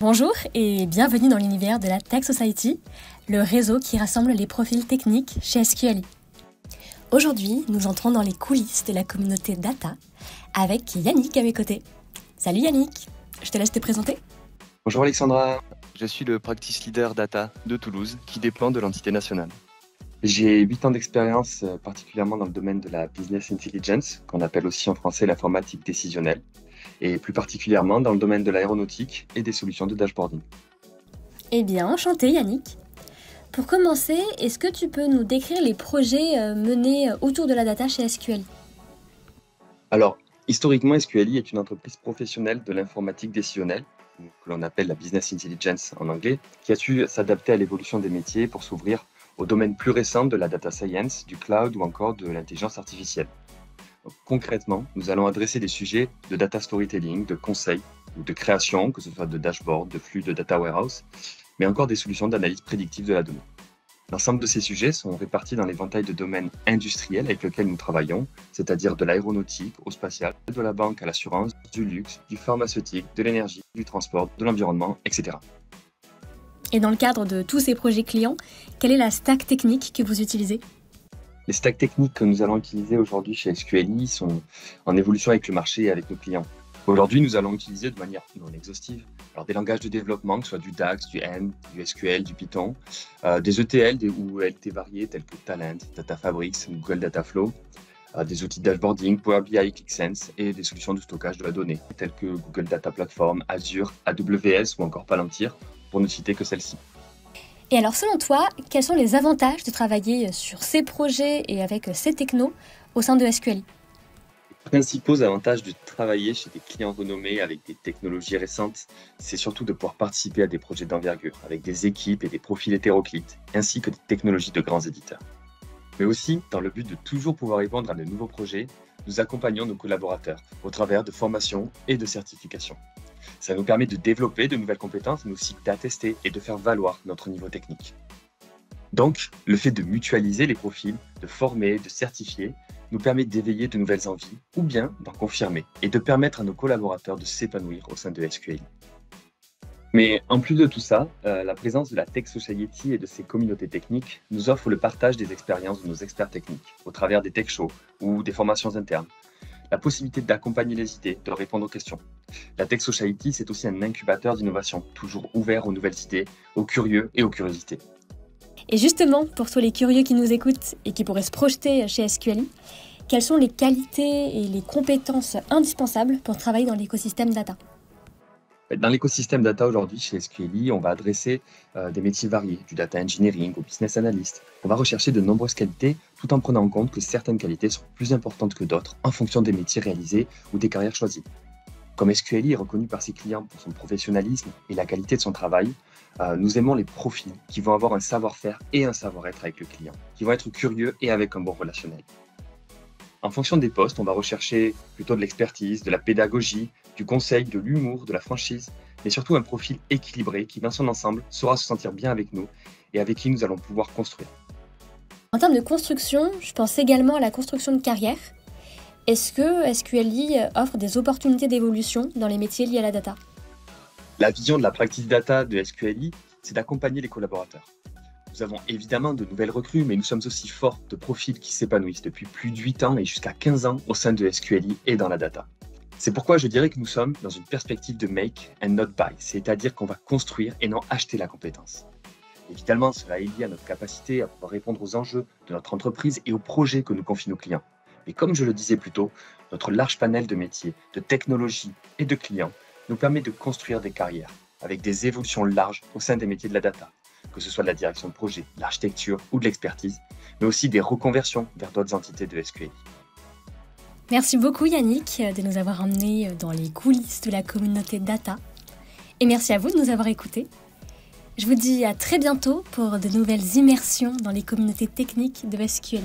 Bonjour et bienvenue dans l'univers de la Tech Society, le réseau qui rassemble les profils techniques chez SQLI. Aujourd'hui, nous entrons dans les coulisses de la communauté data avec Yannick à mes côtés. Salut Yannick, je te laisse te présenter. Bonjour Alexandra, je suis le Practice Leader Data de Toulouse qui dépend de l'entité nationale. J'ai 8 ans d'expérience, particulièrement dans le domaine de la Business Intelligence, qu'on appelle aussi en français l'informatique décisionnelle, et plus particulièrement dans le domaine de l'aéronautique et des solutions de dashboarding. Eh bien, enchanté Yannick. Pour commencer, est-ce que tu peux nous décrire les projets menés autour de la data chez SQLI ? Alors, historiquement, SQLI est une entreprise professionnelle de l'informatique décisionnelle, que l'on appelle la Business Intelligence en anglais, qui a su s'adapter à l'évolution des métiers pour s'ouvrir au domaine plus récent de la data science, du cloud ou encore de l'intelligence artificielle. Donc, concrètement, nous allons adresser des sujets de data storytelling, de conseil ou de création, que ce soit de dashboard, de flux, de data warehouse, mais encore des solutions d'analyse prédictive de la donnée. L'ensemble de ces sujets sont répartis dans l'éventail de domaines industriels avec lesquels nous travaillons, c'est-à-dire de l'aéronautique au spatial, de la banque à l'assurance, du luxe, du pharmaceutique, de l'énergie, du transport, de l'environnement, etc. Et dans le cadre de tous ces projets clients, quelle est la stack technique que vous utilisez ? Les stacks techniques que nous allons utiliser aujourd'hui chez SQLI sont en évolution avec le marché et avec nos clients. Aujourd'hui, nous allons utiliser de manière non exhaustive des langages de développement, que ce soit du DAX, du M, du SQL, du Python, des ETL ou ELT variés tels que Talent, Data Fabrics, Google Data Flow, des outils de dashboarding, Power BI, ClickSense et des solutions de stockage de la donnée telles que Google Data Platform, Azure, AWS ou encore Palantir, pour ne citer que celles-ci. Et alors selon toi, quels sont les avantages de travailler sur ces projets et avec ces technos au sein de SQLI ? Les principaux avantages de travailler chez des clients renommés avec des technologies récentes, c'est surtout de pouvoir participer à des projets d'envergure avec des équipes et des profils hétéroclites, ainsi que des technologies de grands éditeurs. Mais aussi, dans le but de toujours pouvoir répondre à de nouveaux projets, nous accompagnons nos collaborateurs au travers de formations et de certifications. Ça nous permet de développer de nouvelles compétences, mais aussi d'attester et de faire valoir notre niveau technique. Donc, le fait de mutualiser les profils, de former, de certifier, nous permet d'éveiller de nouvelles envies ou bien d'en confirmer et de permettre à nos collaborateurs de s'épanouir au sein de SQLI. Mais en plus de tout ça, la présence de la Tech Society et de ses communautés techniques nous offre le partage des expériences de nos experts techniques au travers des tech shows ou des formations internes. La possibilité d'accompagner les idées, de répondre aux questions. La Tech Society, c'est aussi un incubateur d'innovation, toujours ouvert aux nouvelles idées, aux curieux et aux curiosités. Et justement, pour tous les curieux qui nous écoutent et qui pourraient se projeter chez SQLI, quelles sont les qualités et les compétences indispensables pour travailler dans l'écosystème data ? Dans l'écosystème data aujourd'hui, chez SQLI, on va adresser des métiers variés, du data engineering au business analyst. On va rechercher de nombreuses qualités tout en prenant en compte que certaines qualités sont plus importantes que d'autres en fonction des métiers réalisés ou des carrières choisies. Comme SQLI est reconnu par ses clients pour son professionnalisme et la qualité de son travail, nous aimons les profils qui vont avoir un savoir-faire et un savoir-être avec le client, qui vont être curieux et avec un bon relationnel. En fonction des postes, on va rechercher plutôt de l'expertise, de la pédagogie, du conseil, de l'humour, de la franchise, mais surtout un profil équilibré qui, dans son ensemble, saura se sentir bien avec nous et avec qui nous allons pouvoir construire. En termes de construction, je pense également à la construction de carrière. Est-ce que SQLI offre des opportunités d'évolution dans les métiers liés à la data ? La vision de la practice data de SQLI, c'est d'accompagner les collaborateurs. Nous avons évidemment de nouvelles recrues, mais nous sommes aussi forts de profils qui s'épanouissent depuis plus de 8 ans et jusqu'à 15 ans au sein de SQLI et dans la data. C'est pourquoi je dirais que nous sommes dans une perspective de make and not buy, c'est-à-dire qu'on va construire et non acheter la compétence. Évidemment, cela est lié à notre capacité à pouvoir répondre aux enjeux de notre entreprise et aux projets que nous confient nos clients. Mais comme je le disais plus tôt, notre large panel de métiers, de technologies et de clients nous permet de construire des carrières avec des évolutions larges au sein des métiers de la data, que ce soit de la direction de projet, de l'architecture ou de l'expertise, mais aussi des reconversions vers d'autres entités de SQLI. Merci beaucoup Yannick de nous avoir emmenés dans les coulisses de la communauté data. Et merci à vous de nous avoir écoutés. Je vous dis à très bientôt pour de nouvelles immersions dans les communautés techniques de SQLI.